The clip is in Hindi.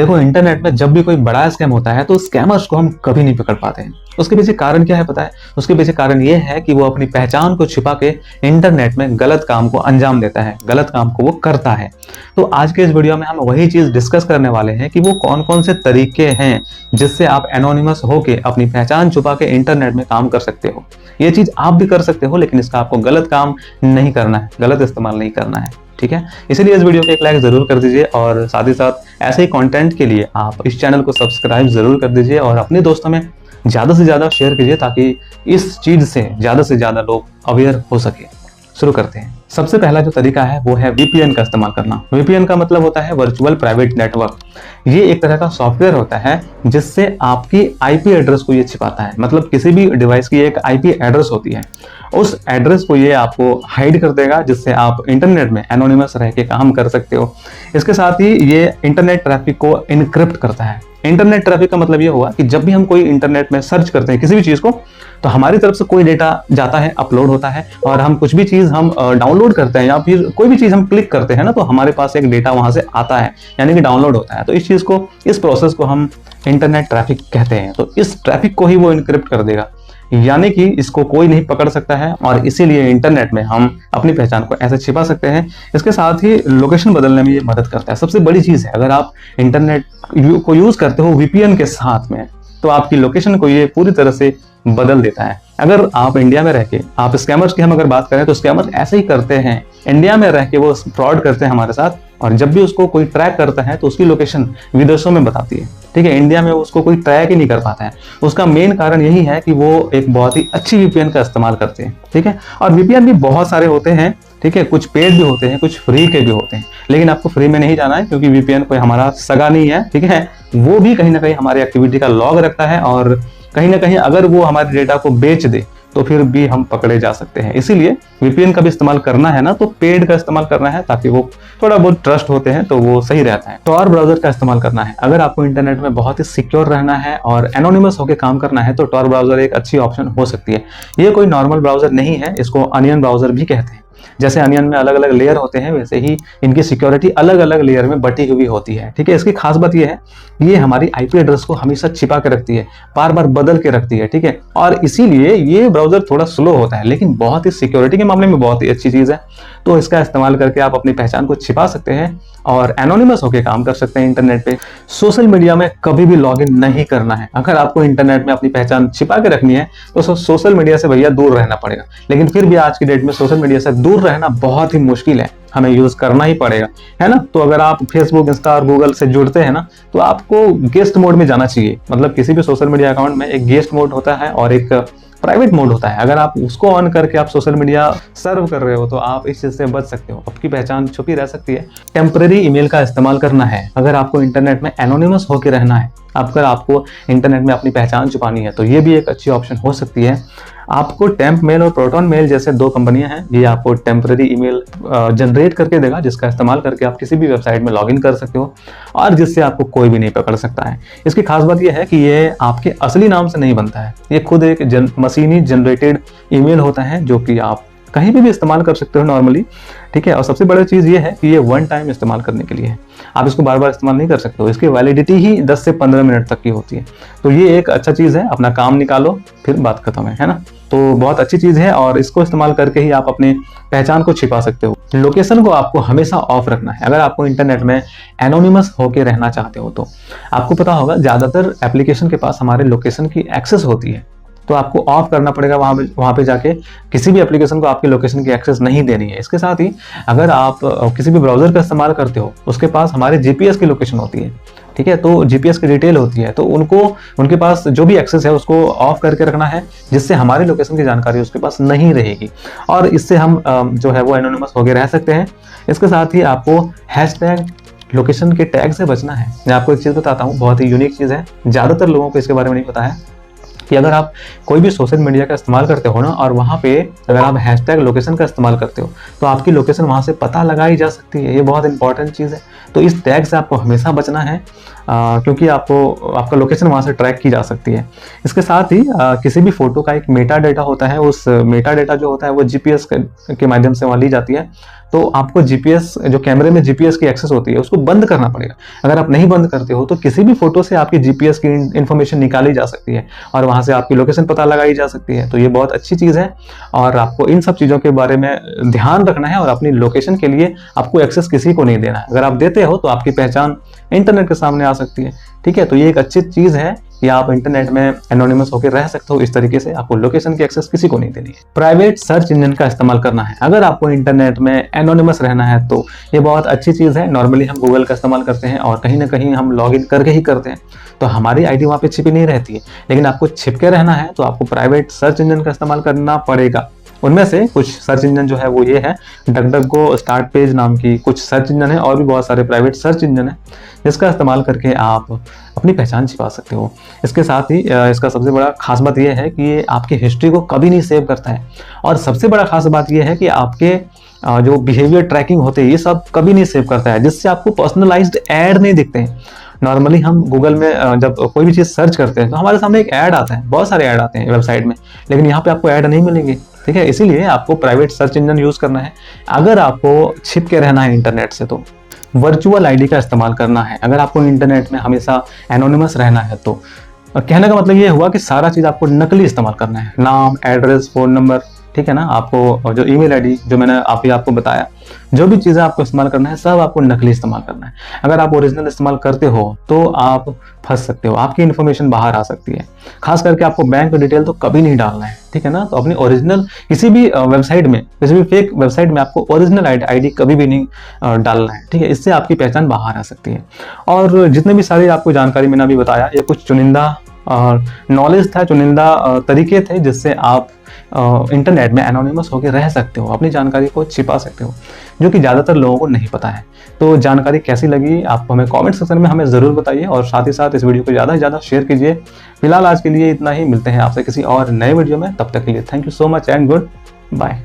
देखो, इंटरनेट में जब भी कोई बड़ा स्कैम होता है तो स्कैमर्स को हम कभी नहीं पकड़ पाते हैं। उसके पीछे कारण क्या है पता है? उसके पीछे कारण ये है कि वो अपनी पहचान को छिपा के इंटरनेट में गलत काम को अंजाम देता है, गलत काम को वो करता है। तो आज के इस वीडियो में हम वही चीज डिस्कस करने वाले हैं कि वो कौन कौन से तरीके हैं जिससे आप एनोनिमस होके अपनी पहचान छुपा के इंटरनेट में काम कर सकते हो। ये चीज आप भी कर सकते हो, लेकिन इसका आपको गलत काम नहीं करना है, गलत इस्तेमाल नहीं करना है। ठीक है, इसलिए इस वीडियो को एक लाइक जरूर कर दीजिए और साथ ही साथ ऐसे ही कंटेंट के लिए आप इस चैनल को सब्सक्राइब जरूर कर दीजिए और अपने दोस्तों में ज्यादा से ज्यादा शेयर कीजिए ताकि इस चीज से ज्यादा लोग अवेयर हो सके। शुरू करते हैं। सबसे पहला जो तरीका है वो है VPN का इस्तेमाल करना। VPN का मतलब होता है वर्चुअल प्राइवेट नेटवर्क। ये एक तरह का सॉफ्टवेयर होता है जिससे आपकी IP एड्रेस को ये छिपाता है। मतलब किसी भी डिवाइस की एक IP एड्रेस होती है, उस एड्रेस को ये आपको हाइड कर देगा, जिससे आप इंटरनेट में एनोनिमस रह के काम कर सकते हो। इसके साथ ही ये इंटरनेट ट्रैफिक को इनक्रिप्ट करता है। इंटरनेट ट्रैफिक का मतलब ये हुआ कि जब भी हम कोई इंटरनेट में सर्च करते हैं किसी भी चीज को, तो हमारी तरफ से कोई डेटा जाता है, अपलोड होता है, और हम कुछ भी चीज हम डाउनलोड करते हैं या फिर कोई भी चीज हम क्लिक करते हैं ना, तो हमारे पास एक डेटा वहां से आता है, यानी कि डाउनलोड होता है। तो इस चीज को, इस प्रोसेस को हम इंटरनेट ट्रैफिक कहते हैं। तो इस ट्रैफिक को ही वो इनक्रिप्ट कर देगा, यानी कि इसको कोई नहीं पकड़ सकता है, और इसीलिए इंटरनेट में हम अपनी पहचान को ऐसे छिपा सकते हैं। इसके साथ ही लोकेशन बदलने में ये मदद करता है। सबसे बड़ी चीज है, अगर आप इंटरनेट को यूज करते हो VPN के साथ में, तो आपकी लोकेशन को ये पूरी तरह से बदल देता है। अगर आप इंडिया में रह के, आप स्कैमर्स की हम अगर बात करें तो स्कैमर्स ऐसे ही करते हैं। इंडिया में रह के वो फ्रॉड करते हैं हमारे साथ, और जब भी उसको कोई ट्रैक करता है तो उसकी लोकेशन विदेशों में बताती है। ठीक है, इंडिया में उसको कोई ट्रैक ही नहीं कर पाता है। उसका मेन कारण यही है कि वो एक बहुत ही अच्छी VPN का इस्तेमाल करते हैं। ठीक है, और VPN भी बहुत सारे होते हैं। ठीक है, कुछ पेड भी होते हैं, कुछ फ्री के भी होते हैं, लेकिन आपको फ्री में नहीं जाना है, क्योंकि VPN कोई हमारा सगा नहीं है। ठीक है, वो भी कहीं ना कहीं हमारी एक्टिविटी का लॉग रखता है, और कहीं ना कहीं अगर वो हमारे डेटा को बेच दे तो फिर भी हम पकड़े जा सकते हैं। इसीलिए VPN का भी इस्तेमाल करना है ना, तो पेड का इस्तेमाल करना है, ताकि वो थोड़ा बहुत ट्रस्ट होते हैं तो वो सही रहता है। Tor ब्राउजर का इस्तेमाल करना है। अगर आपको इंटरनेट में बहुत ही सिक्योर रहना है और एनोनिमस होकर काम करना है, तो Tor ब्राउजर एक अच्छी ऑप्शन हो सकती है। ये कोई नॉर्मल ब्राउजर नहीं है, इसको अनियन ब्राउजर भी कहते हैं। जैसे अनियन में अलग अलग लेयर होते हैं, वैसे ही इनकी सिक्योरिटी अलग अलग लेयर में बटी हुई होती है। ठीक है, इसकी खास बात यह है, ये हमारी IP एड्रेस को हमेशा छिपा के रखती है, बार बार बदल के रखती है। ठीक है, और इसीलिए ये ब्राउजर थोड़ा स्लो होता है, लेकिन बहुत ही सिक्योरिटी के मामले में बहुत ही अच्छी चीज है। तो इसका इस्तेमाल करके आप अपनी पहचान को छिपा सकते हैं और एनोनिमस होकर काम कर सकते हैं इंटरनेट पे। सोशल मीडिया में कभी भी लॉगिन नहीं करना है। अगर आपको इंटरनेट में अपनी पहचान छिपा के रखनी है तो सोशल मीडिया से भैया दूर रहना पड़ेगा। लेकिन फिर भी आज की डेट में सोशल मीडिया से दूर रहना बहुत ही मुश्किल है, हमें यूज करना ही पड़ेगा, है ना। तो अगर आप फेसबुक, इंस्टा और गूगल से जुड़ते हैं ना, तो आपको गेस्ट मोड में जाना चाहिए। मतलब किसी भी सोशल मीडिया अकाउंट में एक गेस्ट मोड होता है और एक प्राइवेट मोड होता है। अगर आप उसको ऑन करके आप सोशल मीडिया सर्व कर रहे हो तो आप इस चीज से बच सकते हो, आपकी पहचान छुपी रह सकती है। टेम्परेरी ईमेल का इस्तेमाल करना है। अगर आपको इंटरनेट में एनोनिमस होकर रहना है, अगर आपको इंटरनेट में अपनी पहचान छुपानी है, तो ये भी एक अच्छी ऑप्शन हो सकती है। आपको टेम्प मेल और प्रोटॉन मेल जैसे दो कंपनियां हैं, ये आपको टेम्परेरी ईमेल जनरेट करके देगा, जिसका इस्तेमाल करके आप किसी भी वेबसाइट में लॉगिन कर सकते हो और जिससे आपको कोई भी नहीं पकड़ सकता है। इसकी खास बात यह है कि ये आपके असली नाम से नहीं बनता है, ये खुद एक मशीनी जनरेटेड ईमेल होता है, जो कि आप कहीं भी इस्तेमाल कर सकते हो नॉर्मली। ठीक है, और सबसे बड़ी चीज ये है कि ये वन टाइम इस्तेमाल करने के लिए है, आप इसको बार बार इस्तेमाल नहीं कर सकते हो। इसकी वैलिडिटी ही 10 से 15 मिनट तक की होती है। तो ये एक अच्छा चीज है, अपना काम निकालो फिर बात खत्म है ना। तो बहुत अच्छी चीज है और इसको इस्तेमाल करके ही आप अपने पहचान को छिपा सकते हो। लोकेशन को आपको हमेशा ऑफ रखना है। अगर आपको इंटरनेट में एनोनिमस होके रहना चाहते हो, तो आपको पता होगा ज्यादातर एप्लीकेशन के पास हमारे लोकेशन की एक्सेस होती है, तो आपको ऑफ करना पड़ेगा। वहां पे जाके किसी भी एप्लीकेशन को आपकी लोकेशन की एक्सेस नहीं देनी है। इसके साथ ही अगर आप किसी भी ब्राउजर का इस्तेमाल करते हो, उसके पास हमारे GPS की लोकेशन होती है। ठीक है, तो GPS की डिटेल होती है, तो उनके पास जो भी एक्सेस है उसको ऑफ करके रखना है, जिससे हमारी लोकेशन की जानकारी उसके पास नहीं रहेगी, और इससे हम जो है वो एनोनिमस होके रह सकते हैं। इसके साथ ही आपको हैशटैग लोकेशन के टैग से बचना है। मैं आपको एक चीज बताता हूँ, बहुत ही यूनिक चीज है, ज्यादातर लोगों को इसके बारे में नहीं पता है कि अगर आप कोई भी सोशल मीडिया का इस्तेमाल करते हो ना, और वहाँ पे अगर आप हैशटैग लोकेशन का इस्तेमाल करते हो, तो आपकी लोकेशन वहाँ से पता लगाई जा सकती है। ये बहुत इंपॉर्टेंट चीज़ है। तो इस टैग से आपको हमेशा बचना है, क्योंकि आपका लोकेशन वहाँ से ट्रैक की जा सकती है। इसके साथ ही किसी भी फोटो का एक मेटा डेटा होता है, उस मेटा डेटा जो होता है वो GPS के माध्यम से वहाँ ली जाती है। तो आपको जीपीएस, जो कैमरे में जीपीएस की एक्सेस होती है, उसको बंद करना पड़ेगा। अगर आप नहीं बंद करते हो तो किसी भी फोटो से आपकी जीपीएस की इंफॉर्मेशन निकाली जा सकती है और वहां से आपकी लोकेशन पता लगाई जा सकती है। तो ये बहुत अच्छी चीज है और आपको इन सब चीजों के बारे में ध्यान रखना है और अपनी लोकेशन के लिए आपको एक्सेस किसी को नहीं देना है। अगर आप देते हो तो आपकी पहचान इंटरनेट के सामने आ सकती है। ठीक है, तो ये एक अच्छी चीज है कि आप इंटरनेट में एनोनिमस होकर रह सकते हो। इस तरीके से आपको लोकेशन की एक्सेस किसी को नहीं देनी है। प्राइवेट सर्च इंजन का इस्तेमाल करना है। अगर आपको इंटरनेट में एनोनिमस रहना है तो ये बहुत अच्छी चीज है। नॉर्मली हम गूगल का इस्तेमाल करते हैं और कहीं ना कहीं हम लॉगिन करके ही करते हैं, तो हमारी आईडी वहां पे छिपी नहीं रहती है। लेकिन आपको छिप के रहना है तो आपको प्राइवेट सर्च इंजन का इस्तेमाल करना पड़ेगा। उनमें से कुछ सर्च इंजन जो है वो ये है, डकडकगो, स्टार्ट पेज नाम की कुछ सर्च इंजन है और भी बहुत सारे प्राइवेट सर्च इंजन है जिसका इस्तेमाल करके आप अपनी पहचान छिपा सकते हो। इसके साथ ही इसका सबसे बड़ा खास बात यह है कि ये आपकी हिस्ट्री को कभी नहीं सेव करता है और सबसे बड़ा खास बात यह है कि आपके जो बिहेवियर ट्रैकिंग होते हैं ये सब कभी नहीं सेव करता है, जिससे आपको पर्सनलाइज्ड ऐड नहीं दिखते हैं। नॉर्मली हम गूगल में जब कोई भी चीज़ सर्च करते हैं तो हमारे सामने एक ऐड आता है, बहुत सारे ऐड आते हैं वेबसाइट में, लेकिन यहाँ पे आपको ऐड नहीं मिलेंगे। ठीक है, इसीलिए आपको प्राइवेट सर्च इंजन यूज करना है। अगर आपको छिप के रहना है इंटरनेट से तो वर्चुअल आईडी का इस्तेमाल करना है। अगर आपको इंटरनेट में हमेशा एनोनिमस रहना है तो कहने का मतलब ये हुआ कि सारा चीज़ आपको नकली इस्तेमाल करना है, नाम, एड्रेस, फ़ोन नंबर, ठीक है ना, आपको जो ईमेल आईडी जो मैंने आपको बताया, जो भी चीज़ें आपको इस्तेमाल करना है सब आपको नकली इस्तेमाल करना है। अगर आप ओरिजिनल इस्तेमाल करते हो तो आप फंस सकते हो, आपकी इन्फॉर्मेशन बाहर आ सकती है। खास करके आपको बैंक डिटेल तो कभी नहीं डालना है, ठीक है ना। तो अपनी ओरिजिनल किसी भी वेबसाइट में, किसी भी फेक वेबसाइट में आपको ओरिजिनल आईडी कभी भी नहीं डालना है, ठीक है। इससे आपकी पहचान बाहर आ सकती है। और जितने भी सारी आपको जानकारी मैंने अभी बताया, ये कुछ चुनिंदा नॉलेज था, चुनिंदा तरीके थे जिससे आप इंटरनेट में एनोनिमस होकर रह सकते हो, अपनी जानकारी को छिपा सकते हो, जो कि ज़्यादातर लोगों को नहीं पता है। तो जानकारी कैसी लगी आप हमें कमेंट सेक्शन में हमें ज़रूर बताइए और साथ ही साथ इस वीडियो को ज़्यादा से ज़्यादा शेयर कीजिए। फिलहाल आज के लिए इतना ही, मिलते हैं आपसे किसी और नए वीडियो में, तब तक के लिए thank you so much and good bye.